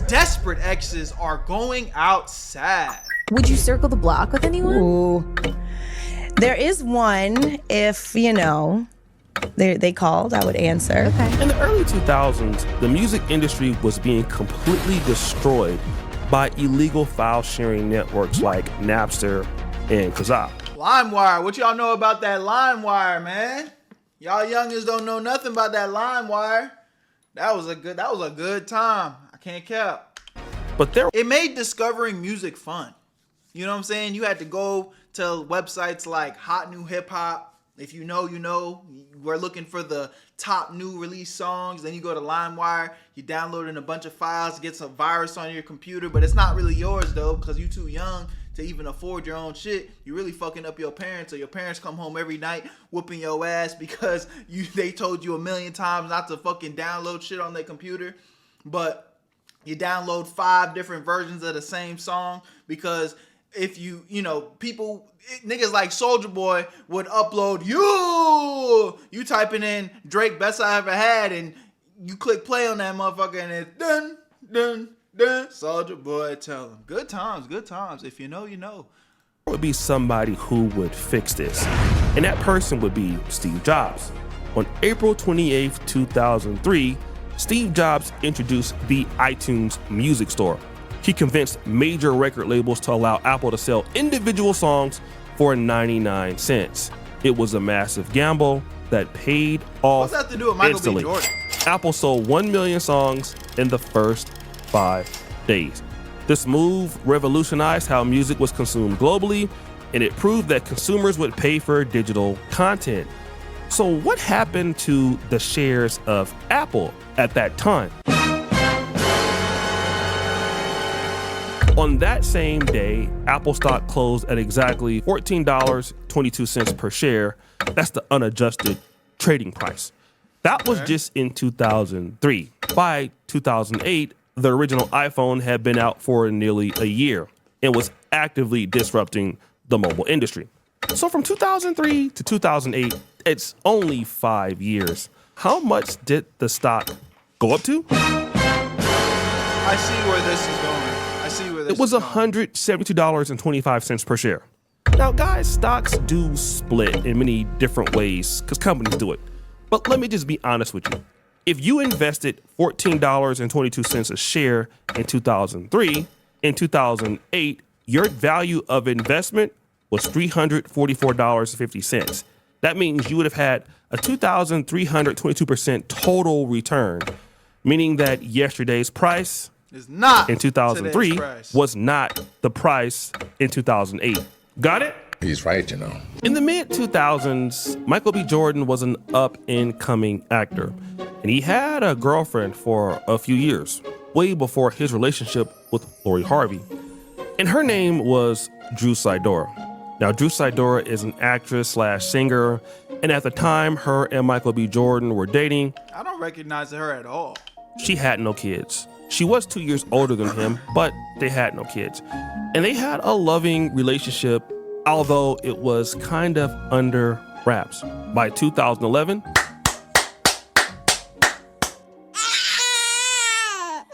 desperate exes are going out sad. Would you circle the block with anyone? Ooh. There is one, if, you know, they called, I would answer. Okay. In the early 2000s, the music industry was being completely destroyed by illegal file sharing networks like Napster and Kazaa. LimeWire, what y'all know about that LimeWire, man? Y'all youngins don't know nothing about that LimeWire. That was a good time. I can't cap. But It made discovering music fun. You know what I'm saying? You had to go to websites like Hot New Hip Hop. If you know, you know. We're looking for the top new release songs. Then you go to LimeWire. You download in a bunch of files, get some virus on your computer, but it's not really yours though because you're too young to even afford your own shit. You're really fucking up your parents, or your parents come home every night whooping your ass because they told you a million times not to fucking download shit on their computer. But you download 5 different versions of the same song because if you niggas like Soulja Boy would upload you typing in Drake best I ever had, and you click play on that motherfucker and it's dun dun dun. Soulja Boy tell him. Good times. If you know, you know. there would be somebody who would fix this, and that person would be Steve Jobs. On April 28th, 2003, Steve Jobs introduced the iTunes Music Store. He convinced major record labels to allow Apple to sell individual songs for 99 cents. It was a massive gamble that paid off. What's that to do with Michael instantly. B. Jordan? Apple sold 1 million songs in the first 5 days. This move revolutionized how music was consumed globally, and it proved that consumers would pay for digital content. So what happened to the shares of Apple at that time? On that same day, Apple stock closed at exactly $14.22 per share. That's the unadjusted trading price. That was just in 2003. By 2008, the original iPhone had been out for nearly a year and was actively disrupting the mobile industry. So from 2003 to 2008, it's only 5 years. How much did the stock go up to? I see where this is going. It was $172.25 per share. Now, guys, stocks do split in many different ways because companies do it. But let me just be honest with you. If you invested $14.22 a share in 2003, in 2008, your value of investment was $344.50. That means you would have had a 2,322% total return, meaning that yesterday's price is not in 2003 was not the price in 2008. Got it? He's right, you know. In the mid-2000s, Michael B. Jordan was an up-and-coming actor, and he had a girlfriend for a few years, way before his relationship with Lori Harvey. And her name was Drew Sidora. Now, Drew Sidora is an actress/singer, and at the time, her and Michael B. Jordan were dating. I don't recognize her at all. She had no kids. She was 2 years older than him, but they had no kids. And they had a loving relationship, although it was kind of under wraps. By 2011,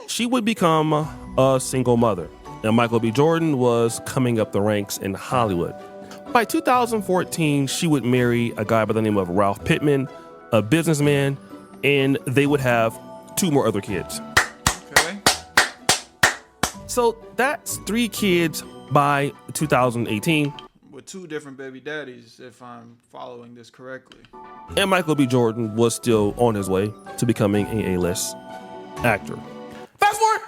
she would become a single mother, and Michael B. Jordan was coming up the ranks in Hollywood. By 2014, she would marry a guy by the name of Ralph Pittman, a businessman, and they would have 2 more other kids. Okay. So that's 3 kids by 2018. With 2 different baby daddies, if I'm following this correctly. And Michael B. Jordan was still on his way to becoming an A-list actor. Fast forward!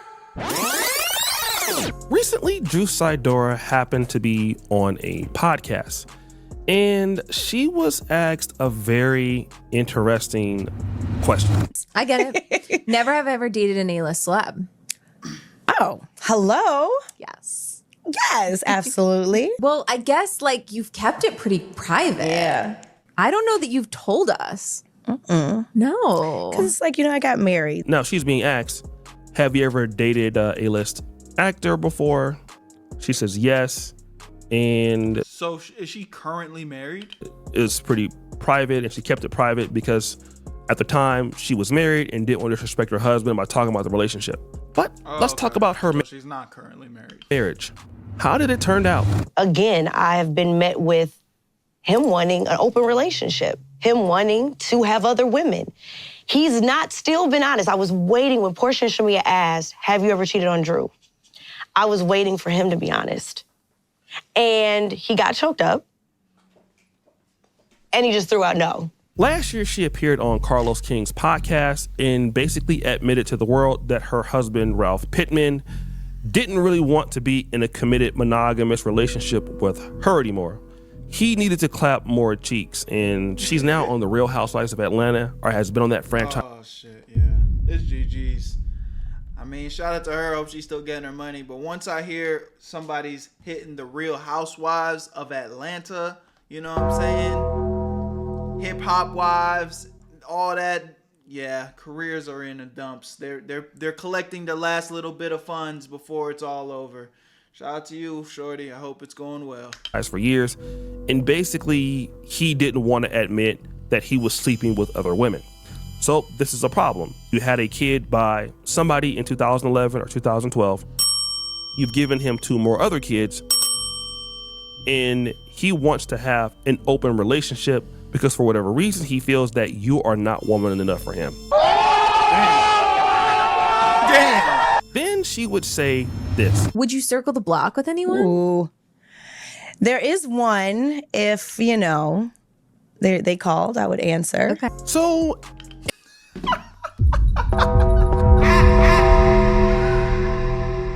Recently, Drew Sidora happened to be on a podcast, and she was asked a very interesting question. I get it. Never have ever dated an A-list celeb. Oh, hello? Yes. Yes, absolutely. Well, I guess like you've kept it pretty private. Yeah. I don't know that you've told us. No. Because it's like, I got married. Now, she's being asked, have you ever dated a A-list actor before? She says yes, and So is she currently married? it's pretty private, and she kept it private because at the time she was married and didn't want to disrespect her husband by talking about the relationship. But let's talk about her So she's not currently married. marriage. How did it turn out? Again, I have been met with him wanting an open relationship, him wanting to have other women. He's not still been honest. I was waiting when Portia and Shamia asked, have you ever cheated on Drew? I was waiting for him to be honest. And he got choked up. And he just threw out no. Last year, she appeared on Carlos King's podcast and basically admitted to the world that her husband, Ralph Pittman, didn't really want to be in a committed monogamous relationship with her anymore. He needed to clap more cheeks, and she's now on the Real Housewives of Atlanta, or has been on that franchise. Oh shit, yeah. It's GG's. I mean, shout out to her. Hope she's still getting her money. But once I hear somebody's hitting the Real Housewives of Atlanta, you know what I'm saying? Hip hop wives, all that. Yeah, careers are in the dumps. They're collecting the last little bit of funds before it's all over. Shout out to you, Shorty. I hope it's going well. For years, and basically he didn't want to admit that he was sleeping with other women. So this is a problem. You had a kid by somebody in 2011 or 2012. You've given him 2 more other kids, and he wants to have an open relationship because for whatever reason he feels that you are not woman enough for him. Damn. Then she would say this. Would you circle the block with anyone? Ooh. There is one, if, you know, they called, I would answer. Okay. So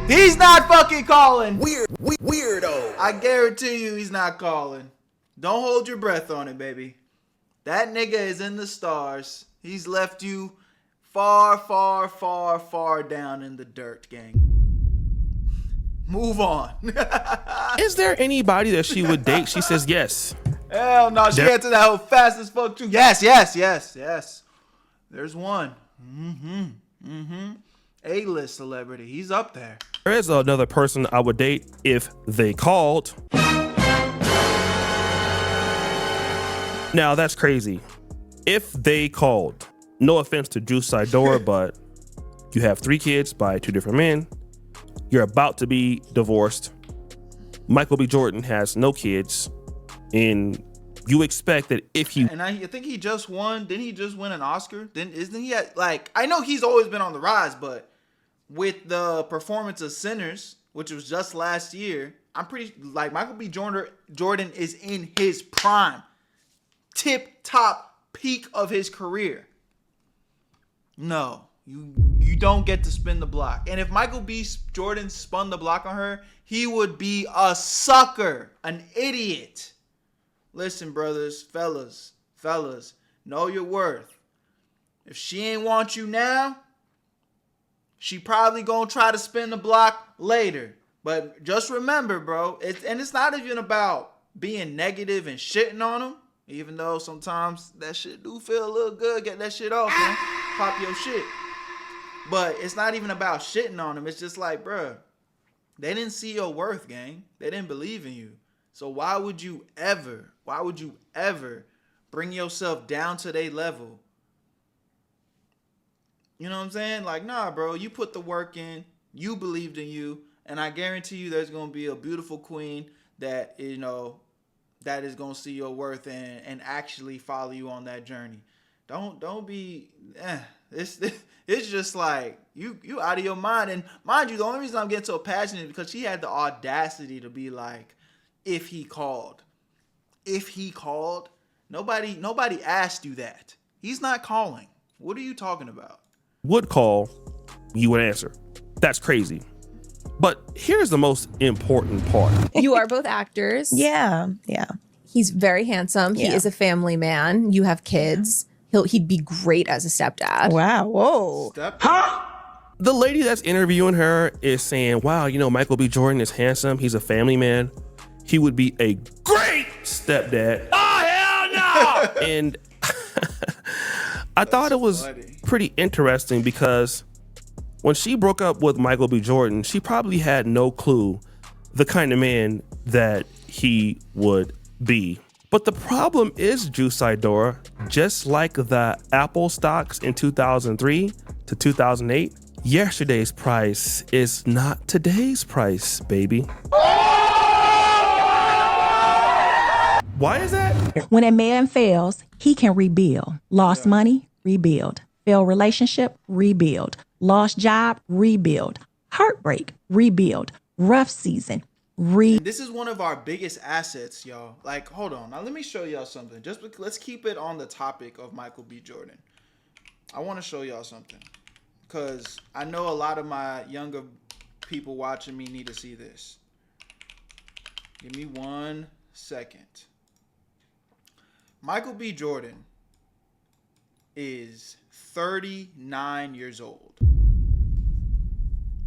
He's not fucking calling. Weirdo. I guarantee you he's not calling. Don't hold your breath on it, baby. That nigga is in the stars. He's left you far, far, far, far down in the dirt, gang. Move on. is there anybody that she would date? She says yes. Hell no. She answered that hoe fast as fuck too. Yes. There's one. A-list celebrity. He's up there. There is another person I would date if they called. Now that's crazy. If they called, no offense to Drew Sidora, but you have 3 kids by 2 different men. You're about to be divorced. Michael B. Jordan has no kids, and you expect that if he And I think he just won. Didn't he just win an Oscar? Isn't he at, like, I know he's always been on the rise, but with the performance of Sinners, which was just last year, I'm pretty like Michael B. Jordan is in his prime, tip top peak of his career. No, you don't get to spin the block. And if Michael B. Jordan spun the block on her, he would be a sucker, an idiot. Listen, brothers, fellas, know your worth. If she ain't want you now, she probably gonna try to spin the block later. But just remember, bro, it's not even about being negative and shitting on them, even though sometimes that shit do feel a little good. Get that shit off, man. Pop your shit. But it's not even about shitting on them. It's just like, bro, they didn't see your worth, gang. They didn't believe in you. So why would you ever bring yourself down to their level? You know what I'm saying? Like, nah, bro, you put the work in, you believed in you, and I guarantee you there's going to be a beautiful queen that, you know, that is going to see your worth and actually follow you on that journey. Don't be, it's just like, you out of your mind. And mind you, the only reason I'm getting so passionate is because she had the audacity to be like, if he called, nobody asked you that. He's not calling. What are you talking about? would call, you would answer. That's crazy. But here's the most important part. You are both actors. Yeah. He's very handsome. He Yeah. is a family man. You have kids. He'd be great as a stepdad. Wow. Whoa. The lady that's interviewing her is saying, wow, you know, Michael B. Jordan is handsome. He's a family man. He would be a great stepdad. Oh, hell no! And I thought it was pretty interesting because when she broke up with Michael B. Jordan, she probably had no clue the kind of man that he would be. But the problem is, Drew Sidora, just like the Apple stocks in 2003 to 2008, Yesterday's price is not today's price, baby. Why is that? When a man fails, he can rebuild. Lost money, rebuild. Failed relationship, rebuild. Lost job, rebuild. Heartbreak, rebuild. Rough season, And this is one of our biggest assets, y'all. Like, hold on. Now, let me show y'all something. Let's keep it on the topic of Michael B. Jordan. I want to show y'all something. Because I know a lot of my younger people watching me need to see this. Give me 1 second. Michael B. Jordan is 39 years old.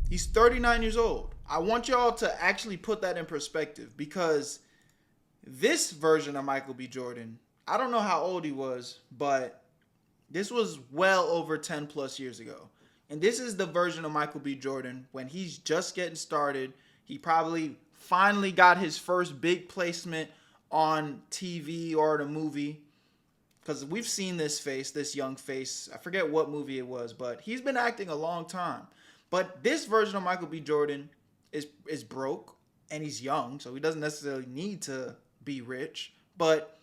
He's 39 years old. I want y'all to actually put that in perspective, because this version of Michael B. Jordan, I don't know how old he was, but this was well over 10 plus years ago. And this is the version of Michael B. Jordan when he's just getting started. He probably finally got his first big placement on TV or the movie. Because we've seen this face, this young face. I forget what movie it was, but he's been acting a long time. But this version of Michael B. Jordan is broke, and he's young, so he doesn't necessarily need to be rich. But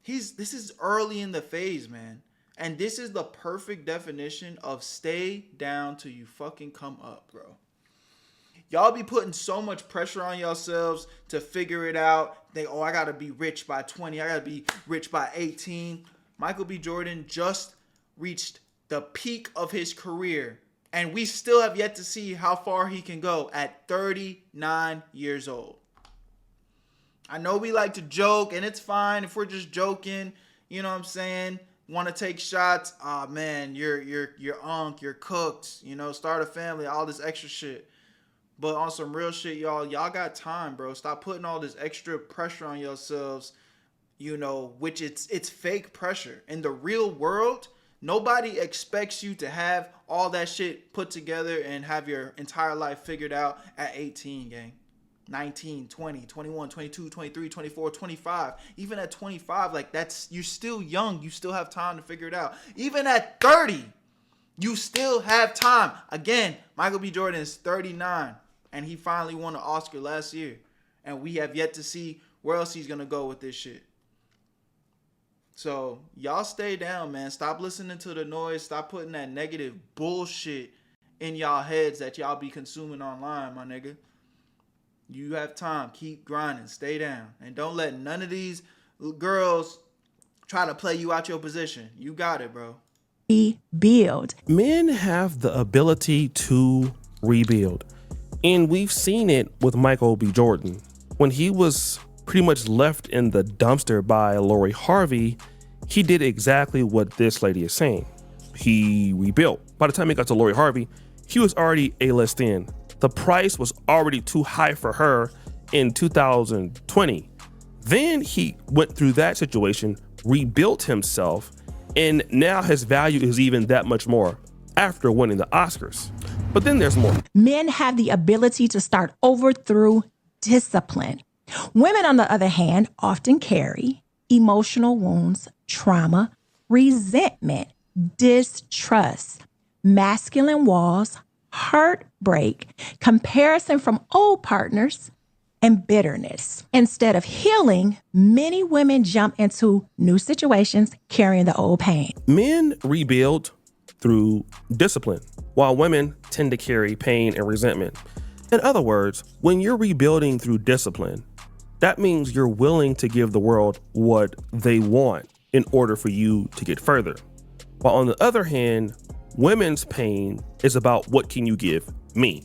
this is early in the phase, man. And this is the perfect definition of stay down till you fucking come up, bro. Y'all be putting so much pressure on yourselves to figure it out. I gotta be rich by 20. I gotta be rich by 18. Michael B. Jordan just reached the peak of his career, and we still have yet to see how far he can go at 39 years old. I know we like to joke, and it's fine if we're just joking. You know what I'm saying? Want to take shots? Ah, man, you're you're cooked. You know, start a family, all this extra shit. But on some real shit, y'all got time, bro. Stop putting all this extra pressure on yourselves, you know, which it's fake pressure. In the real world, nobody expects you to have all that shit put together and have your entire life figured out at 18, gang. 19, 20, 21, 22, 23, 24, 25. Even at 25, like you're still young. You still have time to figure it out. Even at 30, you still have time. Again, Michael B. Jordan is 39. And he finally won an Oscar last year. And we have yet to see where else he's going to go with this shit. So, y'all stay down, man. Stop listening to the noise. Stop putting that negative bullshit in y'all heads that y'all be consuming online, my nigga. You have time. Keep grinding. Stay down. And don't let none of these girls try to play you out your position. You got it, bro. rebuild. Men have the ability to rebuild. And we've seen it with Michael B. Jordan. When he was pretty much left in the dumpster by Lori Harvey, he did exactly what this lady is saying. He rebuilt. By the time he got to Lori Harvey, he was already A-list in. The price was already too high for her in 2020. Then he went through that situation, rebuilt himself, and now his value is even that much more after winning the Oscars. But then there's more. Men have the ability to start over through discipline. Women, on the other hand, often carry emotional wounds, trauma, resentment, distrust, masculine walls, heartbreak, comparison from old partners, and bitterness. Instead of healing, many women jump into new situations carrying the old pain. Men rebuild through discipline, while women tend to carry pain and resentment. In other words, when you're rebuilding through discipline, that means you're willing to give the world what they want in order for you to get further. While on the other hand, women's pain is about what can you give me?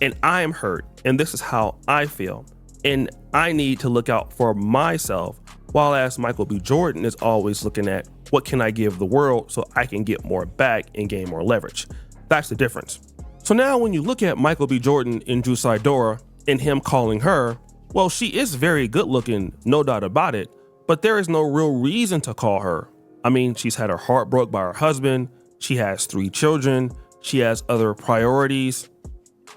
And I am hurt, and this is how I feel. And I need to look out for myself, while as Michael B. Jordan is always looking at what can I give the world so I can get more back and gain more leverage. That's the difference. So now when you look at Michael B. Jordan and Drew Sidora and him calling her, well, she is very good looking, no doubt about it, but there is no real reason to call her. I mean, she's had her heart broke by her husband. She has 3 children. She has other priorities.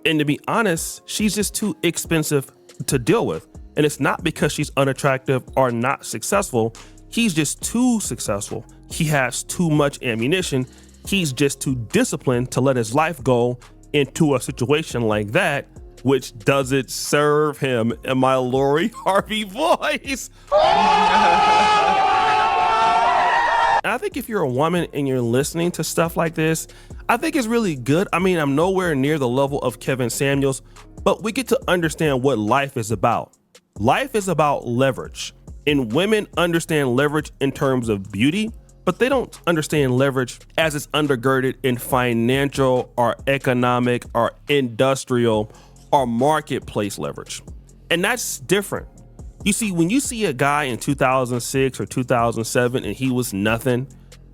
And to be honest, she's just too expensive to deal with. And it's not because she's unattractive or not successful. He's just too successful. He has too much ammunition. He's just too disciplined to let his life go into a situation like that, which doesn't serve him in my Lori Harvey voice. I think if you're a woman and you're listening to stuff like this, I think it's really good. I mean, I'm nowhere near the level of Kevin Samuels, but we get to understand what life is about. Life is about leverage, and women understand leverage in terms of beauty, but they don't understand leverage as it's undergirded in financial or economic or industrial or marketplace leverage. And that's different. You see, when you see a guy in 2006 or 2007 and he was nothing,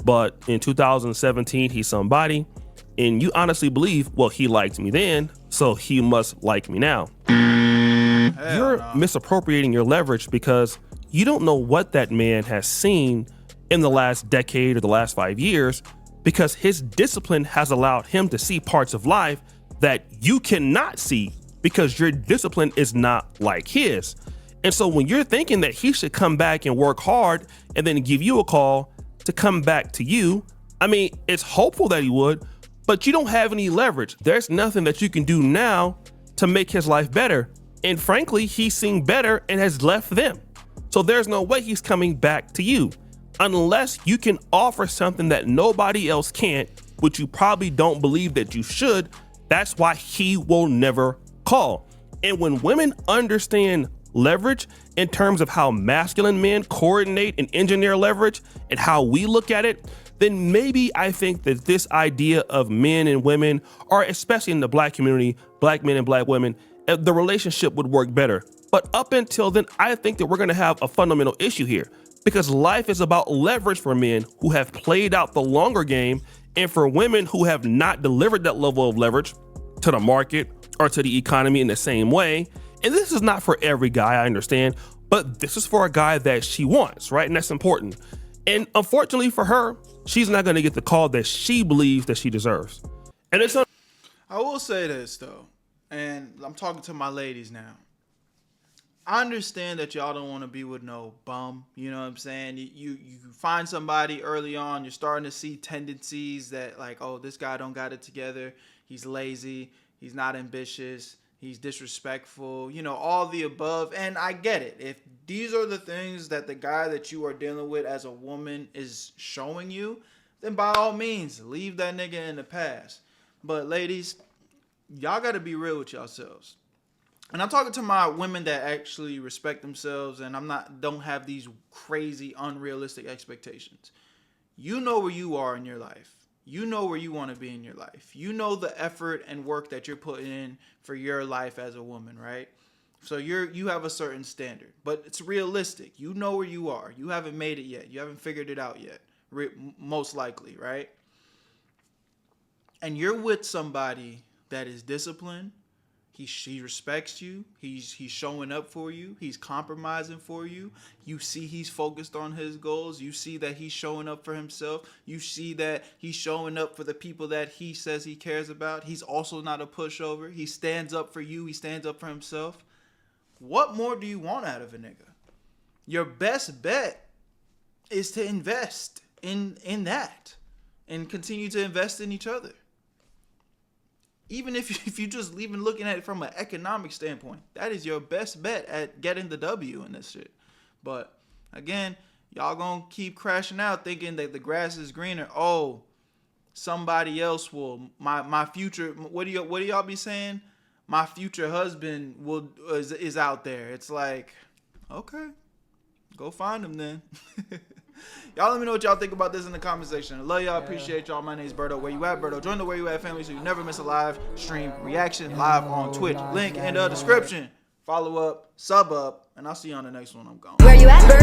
but in 2017 he's somebody, and you honestly believe, well, he liked me then, so he must like me now. You're misappropriating your leverage because you don't know what that man has seen in the last decade or the last 5 years, because his discipline has allowed him to see parts of life that you cannot see because your discipline is not like his. And so when you're thinking that he should come back and work hard and then give you a call to come back to you, I mean, it's hopeful that he would, but you don't have any leverage. There's nothing that you can do now to make his life better. And frankly, he's seen better and has left them. So there's no way he's coming back to you unless you can offer something that nobody else can't, which you probably don't believe that you should. That's why he will never call. And when women understand leverage in terms of how masculine men coordinate and engineer leverage and how we look at it, then maybe I think that this idea of men and women, or especially in the black community, black men and black women, the relationship would work better. But up until then, I think that we're going to have a fundamental issue here, because life is about leverage for men who have played out the longer game, and for women who have not delivered that level of leverage to the market or to the economy in the same way. And this is not for every guy, I understand, but this is for a guy that she wants, right? And that's important. And unfortunately for her, she's not going to get the call that she believes that she deserves. And it's I will say this though, and I'm talking to my ladies now. I understand that y'all don't want to be with no bum. You know what I'm saying? You find somebody early on, you're starting to see tendencies that like, oh, this guy don't got it together. He's lazy. He's not ambitious. He's disrespectful, you know, all the above. And I get it. If these are the things that the guy that you are dealing with as a woman is showing you, then by all means, leave that nigga in the past. But ladies, y'all got to be real with yourselves. And I'm talking to my women that actually respect themselves, and don't have these crazy, unrealistic expectations. You know where you are in your life. You know where you want to be in your life. You know the effort and work that you're putting in for your life as a woman, right? So you have a certain standard, but it's realistic. You know where you are. You haven't made it yet. You haven't figured it out yet, most likely, right? And you're with somebody that is disciplined. He respects you. He's showing up for you. He's compromising for you. You see he's focused on his goals. You see that he's showing up for himself. You see that he's showing up for the people that he says he cares about. He's also not a pushover. He stands up for you. He stands up for himself. What more do you want out of a nigga? Your best bet is to invest in that and continue to invest in each other. Even if you just even looking at it from an economic standpoint, that is your best bet at getting the W in this shit. But again, y'all gonna keep crashing out thinking that the grass is greener. Oh, somebody else will. My future. What do y'all be saying? My future husband is out there. It's like, okay, go find him then. Y'all let me know what y'all think about this in the comment section. I love y'all. Appreciate y'all. My name is Berto. Where you at, Berto? Join the Where You At family so you never miss a live stream reaction live on Twitch. Link in the description. Follow up, sub up, and I'll see you on the next one. I'm gone. Where you at, Berto?